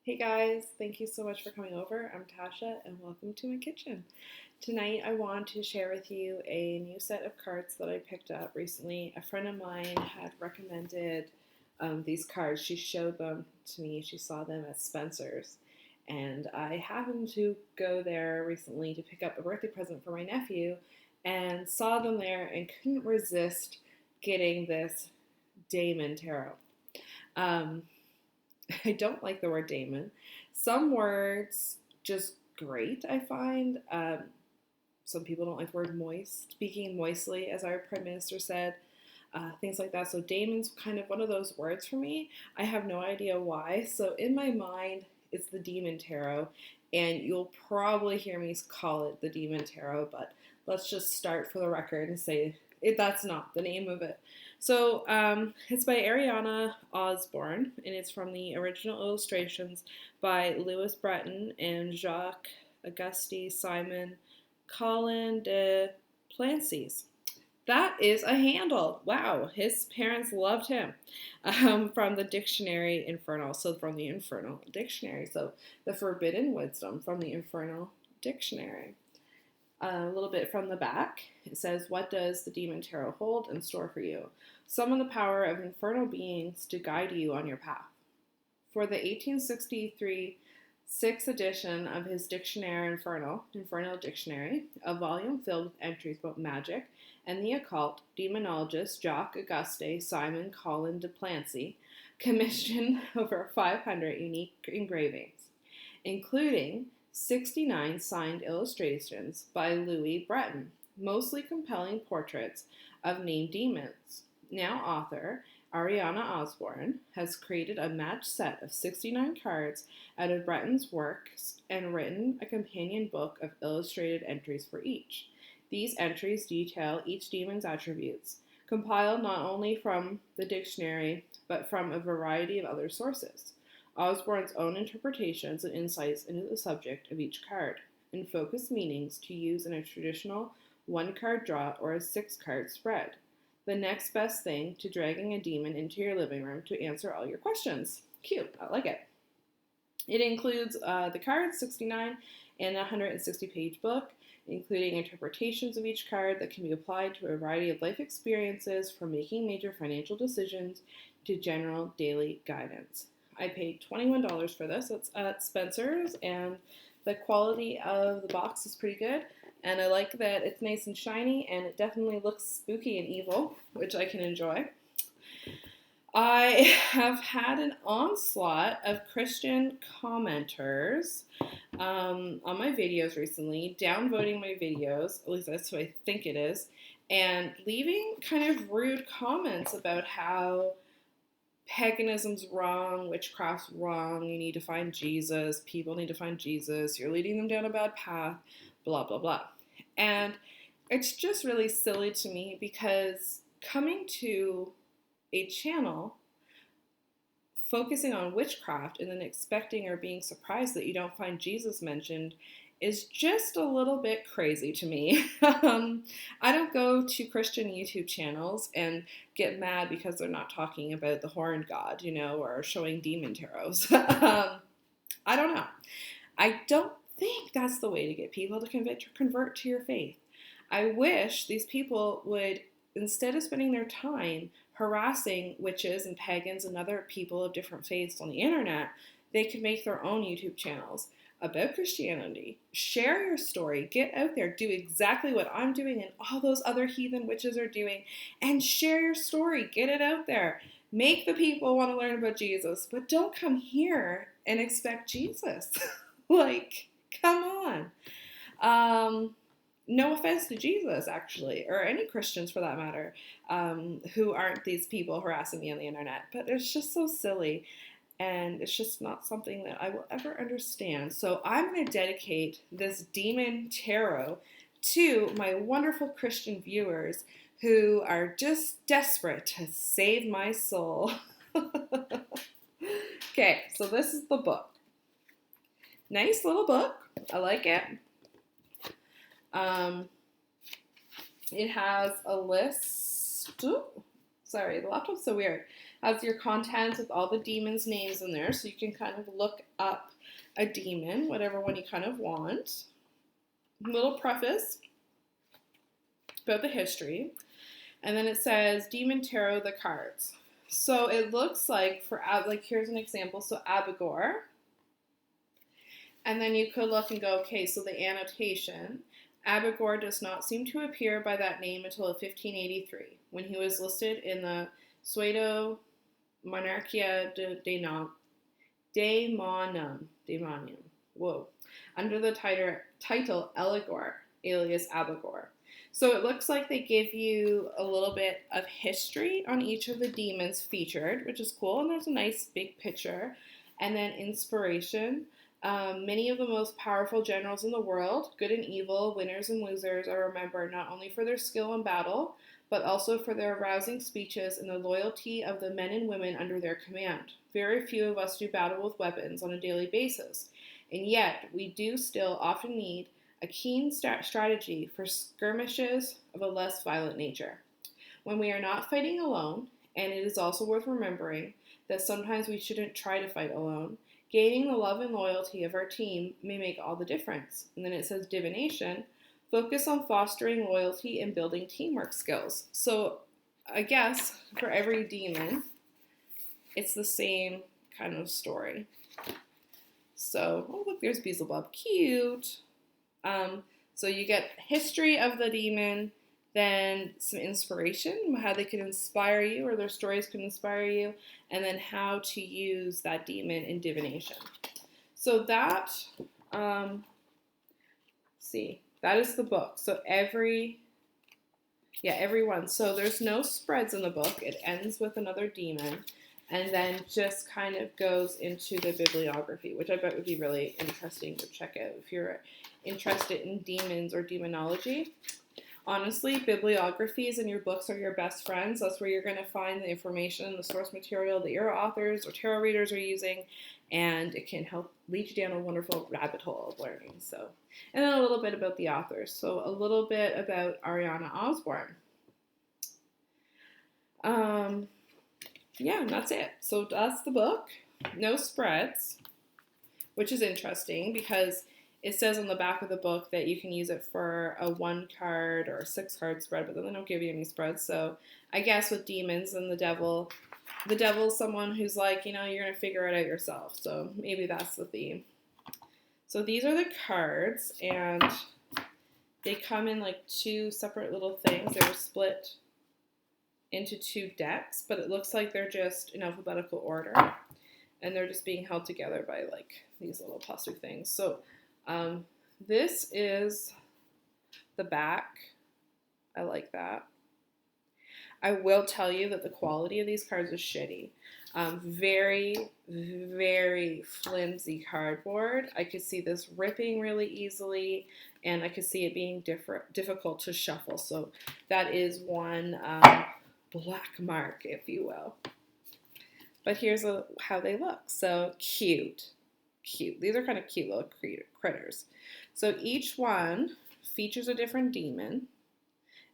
Hey guys, thank you so much for coming over. I'm Tasha and welcome to my kitchen. Tonight I want to share with you a new set of cards that I picked up recently. A friend of mine had recommended these cards. She showed them to me. She saw them at Spencer's. And I happened to go there recently to pick up a birthday present for my nephew and saw them there and couldn't resist getting this Daemon Tarot. Um, I don't like the word daemon. Some words just great, I find. Some people don't like the word moist, speaking moistly, as our Prime Minister said, things like that. So daemon's kind of one of those words for me. I have no idea why. So in my mind, it's the Daemon Tarot, and you'll probably hear me call it the Daemon Tarot, but let's just start for the record and say that's not the name of it. So it's by Ariana Osborne, and it's from the original illustrations by Louis Breton and Jacques Auguste Simon Colin de Plancies. That is a handle. Wow, his parents loved him. From the dictionary Infernal, so from the Infernal Dictionary. So the Forbidden Wisdom from the Infernal Dictionary. A little bit from the back, it says, what does the Daemon Tarot hold in store for you? Summon the power of infernal beings to guide you on your path. For the 1863 6th edition of his Dictionnaire Infernal Dictionary, a volume filled with entries about magic and the occult, demonologist Jacques Auguste Simon Colin de Plancy commissioned over 500 unique engravings, including 69 signed illustrations by Louis Breton, mostly compelling portraits of named demons. Now author Ariana Osborne has created a matched set of 69 cards out of Breton's works and written a companion book of illustrated entries for each. These entries detail each demon's attributes, compiled not only from the dictionary but from a variety of other sources. Osborne's own interpretations and insights into the subject of each card, and focused meanings to use in a traditional one-card draw or a six-card spread. The next best thing to dragging a demon into your living room to answer all your questions. Cute, I like it. It includes the cards, 69, and a 160-page book, including interpretations of each card that can be applied to a variety of life experiences, from making major financial decisions to general daily guidance. I paid $21 for this. It's at Spencer's, and the quality of the box is pretty good. And I like that it's nice and shiny, and it definitely looks spooky and evil, which I can enjoy. I have had an onslaught of Christian commenters on my videos recently, downvoting my videos, at least that's what I think it is, and leaving kind of rude comments about how paganism's wrong, witchcraft's wrong, you need to find Jesus, people need to find Jesus, you're leading them down a bad path, blah, blah, blah. And it's just really silly to me, because coming to a channel focusing on witchcraft and then expecting or being surprised that you don't find Jesus mentioned is just a little bit crazy to me. I don't go to Christian YouTube channels and get mad because they're not talking about the horned god, or showing demon tarots. I don't know. I don't think that's the way to get people to convert to your faith. I wish these people would, instead of spending their time harassing witches and pagans and other people of different faiths on the internet, they could make their own YouTube channels about Christianity. Share your story. Get out there. Do exactly what I'm doing and all those other heathen witches are doing, and share your story. Get it out there. Make the people want to learn about Jesus, but don't come here and expect Jesus. Like, come on. No offense to Jesus, actually, or any Christians for that matter, who aren't these people harassing me on the internet. But it's just so silly, and it's just not something that I will ever understand. So I'm going to dedicate this Daemon Tarot to my wonderful Christian viewers who are just desperate to save my soul. Okay, so this is the book. Nice little book. I like it. It has a list. Ooh, sorry, the laptop's so weird. Has your contents with all the demons' names in there, so you can kind of look up a demon, whatever one you kind of want. Little preface about the history. And then it says Daemon Tarot, the cards. So it looks like here's an example. So Abigor. And then you could look and go, okay, so the annotation. Abigor does not seem to appear by that name until 1583, when he was listed in the Pseudo Monarchia Daemonium. Whoa. Under the title Eligor, alias Abigor. So it looks like they give you a little bit of history on each of the demons featured, which is cool. And there's a nice big picture. And then inspiration. Many of the most powerful generals in the world, good and evil, winners and losers, are remembered not only for their skill in battle, but also for their rousing speeches and the loyalty of the men and women under their command. Very few of us do battle with weapons on a daily basis, and yet we do still often need a keen strategy for skirmishes of a less violent nature. When we are not fighting alone, and it is also worth remembering that sometimes we shouldn't try to fight alone, gaining the love and loyalty of our team may make all the difference. And then it says divination. Focus on fostering loyalty and building teamwork skills. So I guess for every demon, it's the same kind of story. So, oh look, there's Beelzebub. Cute. So you get history of the demon, then some inspiration, how they can inspire you or their stories can inspire you, and then how to use that demon in divination. So that, that is the book. So every one. So there's no spreads in the book. It ends with another demon and then just kind of goes into the bibliography, which I bet would be really interesting to check out if you're interested in demons or demonology. Honestly, bibliographies in your books are your best friends. That's where you're going to find the information, the source material that your authors or tarot readers are using, and it can help lead you down a wonderful rabbit hole of learning. So, and then a little bit about the authors. So a little bit about Ariana Osborne. And that's it. So that's the book. No spreads, which is interesting because it says on the back of the book that you can use it for a 1 card or a 6 card spread, but then they don't give you any spreads. So I guess with demons and the devil's someone who's like, you're going to figure it out yourself. So maybe that's the theme. So these are the cards, and they come in like 2 separate little things. They were split into 2 decks, but it looks like they're just in alphabetical order, and they're just being held together by like these little plastic things. So this is the back. I like that. I will tell you that the quality of these cards is shitty. Very, very flimsy cardboard. I could see this ripping really easily, and I could see it being difficult to shuffle. So that is one black mark, if you will. But here's how they look. So cute. These are kind of cute little critters. So each one features a different demon,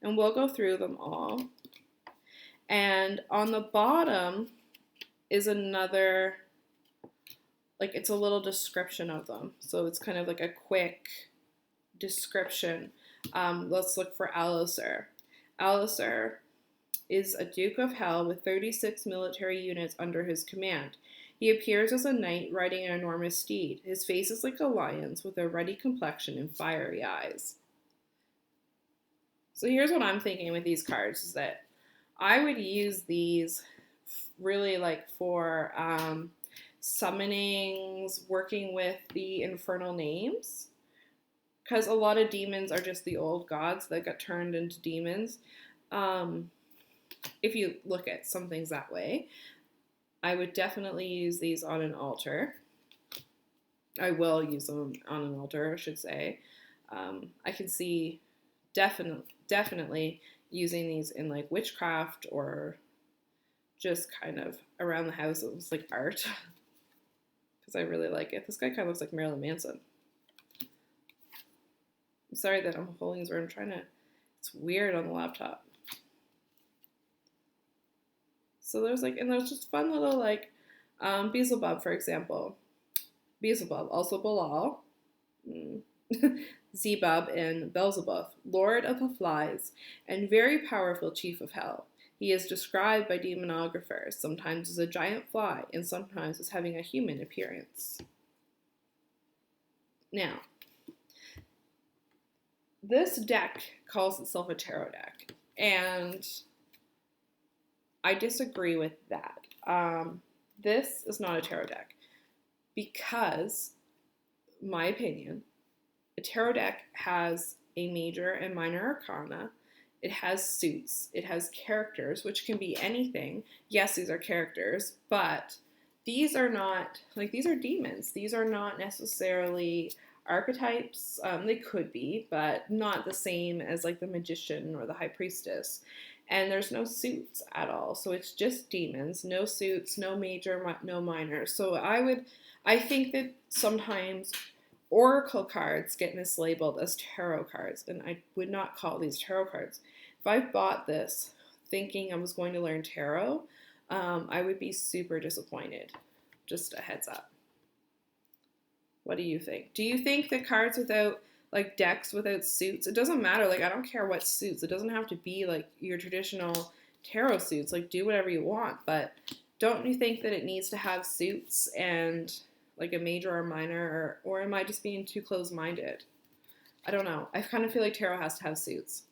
and we'll go through them all. And on the bottom is another, like it's a little description of them. So it's kind of like a quick description. Let's look for Alisar. Alisar is a Duke of Hell with 36 military units under his command. He appears as a knight riding an enormous steed. His face is like a lion's with a ruddy complexion and fiery eyes. So here's what I'm thinking with these cards is that I would use these really like for summonings, working with the infernal names, because a lot of demons are just the old gods that got turned into demons. If you look at some things that way, I would definitely use these on an altar. I will use them on an altar, I should say. I can see definitely using these in like witchcraft or just kind of around the house. It was like art because I really like it. This guy kind of looks like Marilyn Manson. I'm sorry that I'm holding his word. I'm trying to, it's weird on the laptop. So there's like, and there's just fun little like Beelzebub, for example. Beelzebub, also Balal. Zebub and Beelzebub, Lord of the Flies, and very powerful chief of hell. He is described by demonographers sometimes as a giant fly and sometimes as having a human appearance. Now, this deck calls itself a tarot deck, and I disagree with that. This is not a tarot deck because, my opinion, a tarot deck has a major and minor arcana. It has suits. It has characters, which can be anything. Yes, these are characters, but these are not, like, these are demons. These are not necessarily archetypes. They could be, but not the same as, like, the magician or the high priestess. And there's no suits at all. So it's just demons, no suits, no major, no minor. So I think that sometimes oracle cards get mislabeled as tarot cards, and I would not call these tarot cards. If I bought this thinking I was going to learn tarot, I would be super disappointed. Just a heads up. What do you think? Do you think that cards without, like, decks without suits, it doesn't matter, like, I don't care what suits, it doesn't have to be like your traditional tarot suits, like, do whatever you want, but don't you think that it needs to have suits and like a major or minor, or am I just being too close-minded? I don't know. I kind of feel like tarot has to have suits.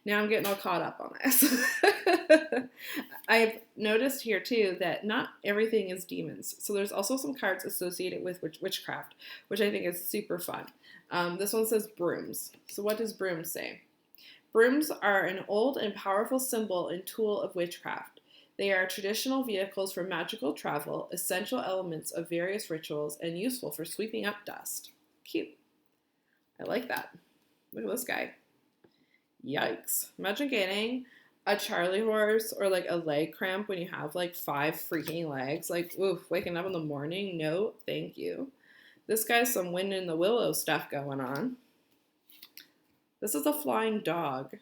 Now I'm getting all caught up on this. I've noticed here too that not everything is demons. So there's also some cards associated with witchcraft, which I think is super fun. This one says brooms. So what does brooms say? Brooms are an old and powerful symbol and tool of witchcraft. They are traditional vehicles for magical travel, essential elements of various rituals, and useful for sweeping up dust. Cute. I like that. Look at this guy. Yikes. Imagine getting a Charlie horse or like a leg cramp when you have like 5 freaking legs. Like, oof, waking up in the morning. No, thank you. This guy's some wind in the willow stuff going on. This is a flying dog.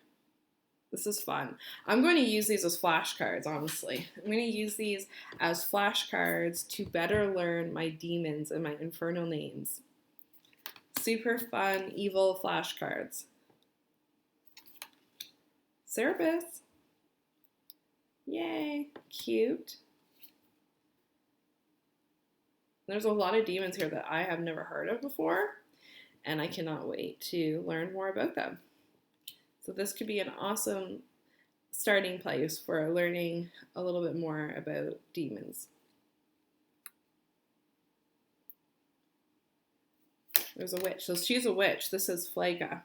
This is fun. I'm going to use these as flashcards, honestly. I'm going to use these as flashcards to better learn my demons and my infernal names. Super fun, evil flashcards. Cerberus. Yay. Cute. There's a lot of demons here that I have never heard of before, and I cannot wait to learn more about them. So this could be an awesome starting place for learning a little bit more about demons. There's a witch. So she's a witch. This is Flaga,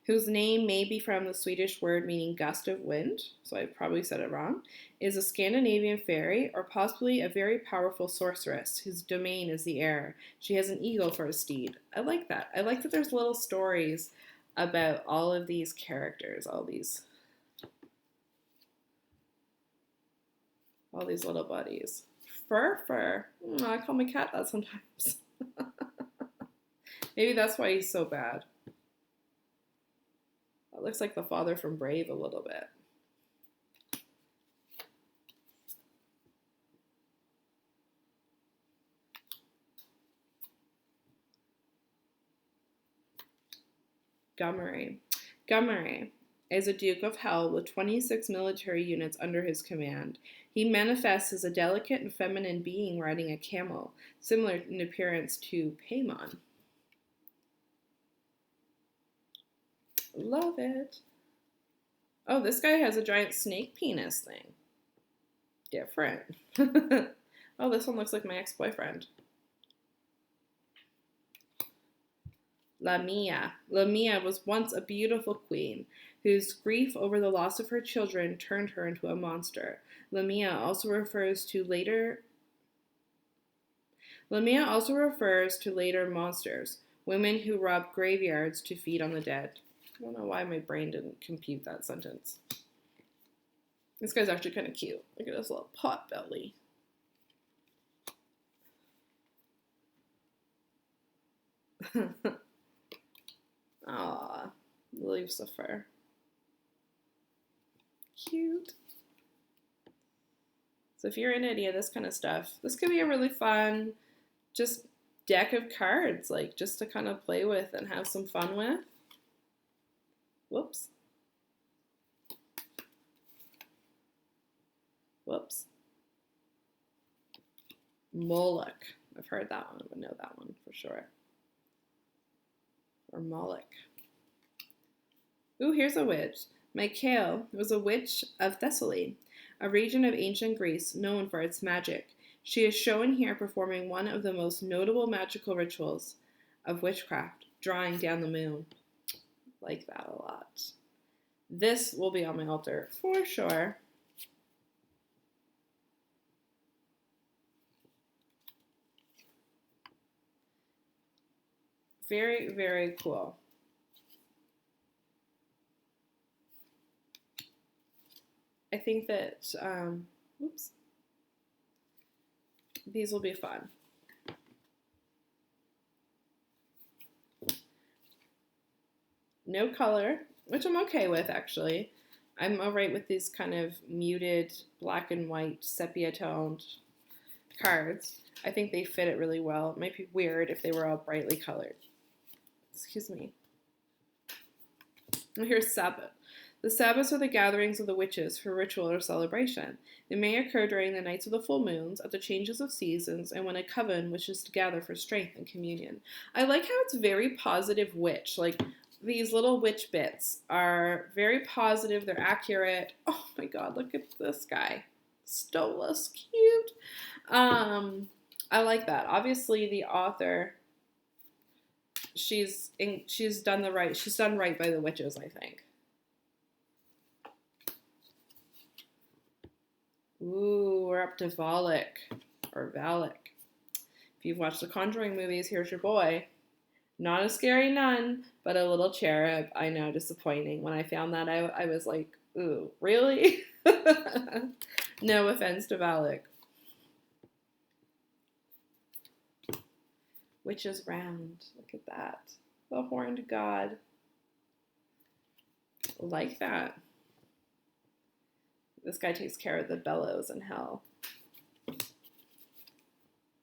whose name may be from the Swedish word meaning gust of wind, so I probably said it wrong, is a Scandinavian fairy or possibly a very powerful sorceress whose domain is the air. She has an eagle for a steed. I like that. I like that there's little stories about all of these characters, all these little buddies. Fur. I call my cat that sometimes. Maybe that's why he's so bad. That looks like the father from Brave a little bit. Gummery is a Duke of Hell with 26 military units under his command. He manifests as a delicate and feminine being riding a camel, similar in appearance to Paimon. Love it. Oh, this guy has a giant snake penis thing. Different. Oh, this one looks like my ex-boyfriend. Lamia. Lamia was once a beautiful queen whose grief over the loss of her children turned her into a monster. Lamia also refers to later monsters, women who rob graveyards to feed on the dead. I don't know why my brain didn't compute that sentence. This guy's actually kind of cute. Look at his little pot belly. Aw, Lucifer. Cute. So if you're into any of this kind of stuff, this could be a really fun just deck of cards, like just to kind of play with and have some fun with. Whoops. Whoops. Moloch. I've heard that one. I would know that one for sure. Or Moloch. Ooh, here's a witch. Mycale was a witch of Thessaly, a region of ancient Greece known for its magic. She is shown here performing one of the most notable magical rituals of witchcraft, drawing down the moon. Like that a lot. This will be on my altar for sure. Very, very cool. I think that, oops, these will be fun. No color, which I'm okay with actually. I'm alright with these kind of muted black and white sepia toned cards. I think they fit it really well. It might be weird if they were all brightly colored. Excuse me. And here's Sabbath. The Sabbaths are the gatherings of the witches for ritual or celebration. They may occur during the nights of the full moons, at the changes of seasons, and when a coven wishes to gather for strength and communion. I like how it's very positive witch. Like, these little witch bits are very positive. They're accurate. Oh my god, look at this guy. Stolas, cute. I like that. Obviously, the author, she's done right by the witches, I think. Ooh, we're up to Valak, or Valak. If you've watched the Conjuring movies, here's your boy. Not a scary nun, but a little cherub. I know, disappointing. When I found that, I was like, ooh, really? No offense to Valak. Witch is round. Look at that. The horned god. Like that. This guy takes care of the bellows in hell.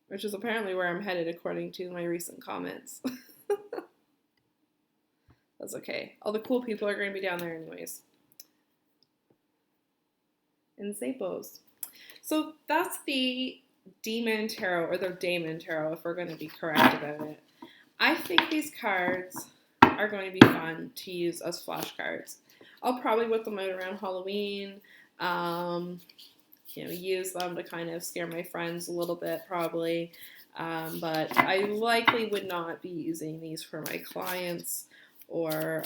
Which is apparently where I'm headed according to my recent comments. That's okay. All the cool people are going to be down there anyways. And Zapos. So that's the Daemon Tarot, or the Daemon Tarot, if we're going to be correct about it. I think these cards are going to be fun to use as flashcards. I'll probably whip them out around Halloween. Use them to kind of scare my friends a little bit, probably. But I likely would not be using these for my clients or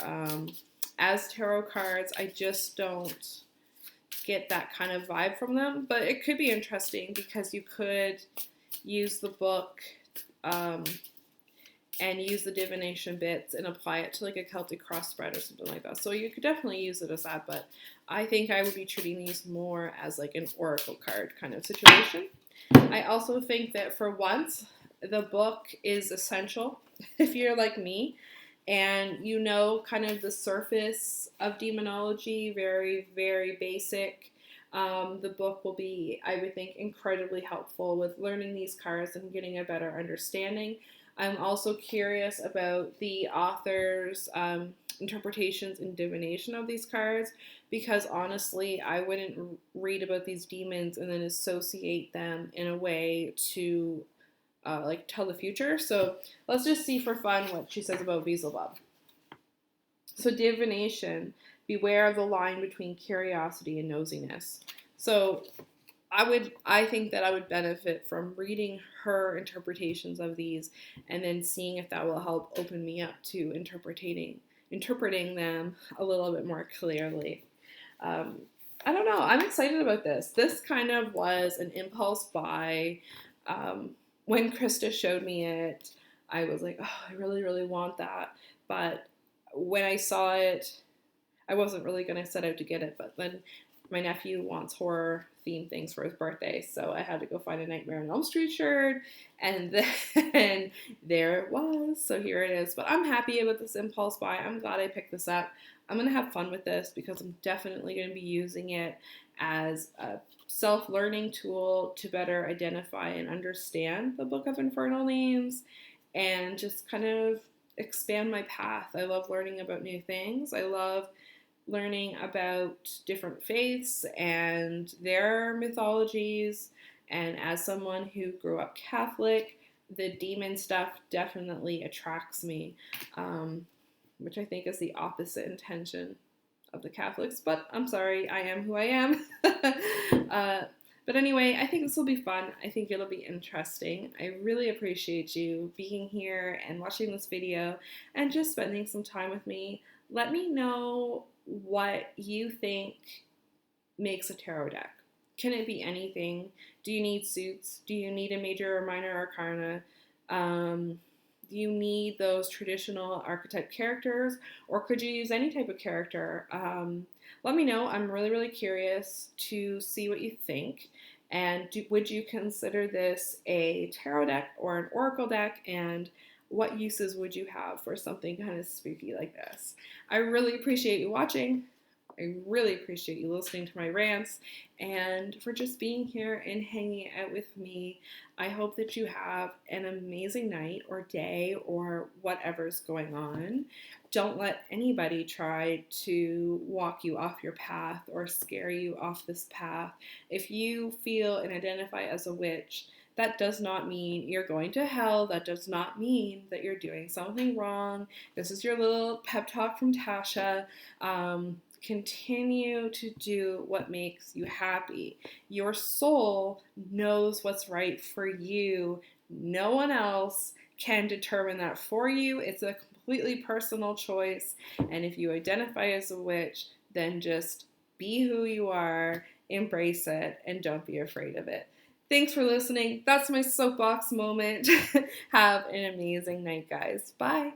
as tarot cards. I just don't get that kind of vibe from them. But it could be interesting because you could use the book and use the divination bits and apply it to like a Celtic cross spread or something like that. So you could definitely use it as that, but I think I would be treating these more as like an oracle card kind of situation. I also think that for once, the book is essential if you're like me and you know kind of the surface of demonology, very, very basic. The book will be, I would think, incredibly helpful with learning these cards and getting a better understanding. I'm also curious about the author's interpretations and divination of these cards because honestly, I wouldn't read about these demons and then associate them in a way to tell the future. So let's just see for fun what she says about Beelzebub. So divination, beware of the line between curiosity and nosiness. So I think that I would benefit from reading her interpretations of these and then seeing if that will help open me up to interpreting them a little bit more clearly. I don't know. I'm excited about this. This kind of was an impulse buy. When Krista showed me it, I was like, oh, I really, really want that. But when I saw it, I wasn't really going to set out to get it. But then my nephew wants horror themed things for his birthday, so I had to go find a Nightmare on Elm Street shirt, and then there it was. So here it is. But I'm happy about this impulse buy. I'm glad I picked this up. I'm going to have fun with this because I'm definitely going to be using it as a self-learning tool to better identify and understand the Book of Infernal Names and just kind of expand my path. I love learning about new things. I love learning about different faiths and their mythologies. And as someone who grew up Catholic, the demon stuff definitely attracts me, which I think is the opposite intention of the Catholics. But I'm sorry, I am who I am. But anyway, I think this will be fun. I think it'll be interesting. I really appreciate you being here and watching this video and just spending some time with me. Let me know what you think makes a tarot deck. Can it be anything? Do you need suits? Do you need a major or minor arcana? Do you need those traditional archetype characters, or could you use any type of character? Let me know. I'm really, really curious to see what you think. And would you consider this a tarot deck or an oracle deck? And what uses would you have for something kind of spooky like this? I really appreciate you watching. I really appreciate you listening to my rants and for just being here and hanging out with me. I hope that you have an amazing night or day or whatever's going on. Don't let anybody try to walk you off your path or scare you off this path. If you feel and identify as a witch, that does not mean you're going to hell. That does not mean that you're doing something wrong. This is your little pep talk from Tasha. Continue to do what makes you happy. Your soul knows what's right for you. No one else can determine that for you. It's a completely personal choice. And if you identify as a witch, then just be who you are, embrace it, and don't be afraid of it. Thanks for listening. That's my soapbox moment. Have an amazing night, guys. Bye.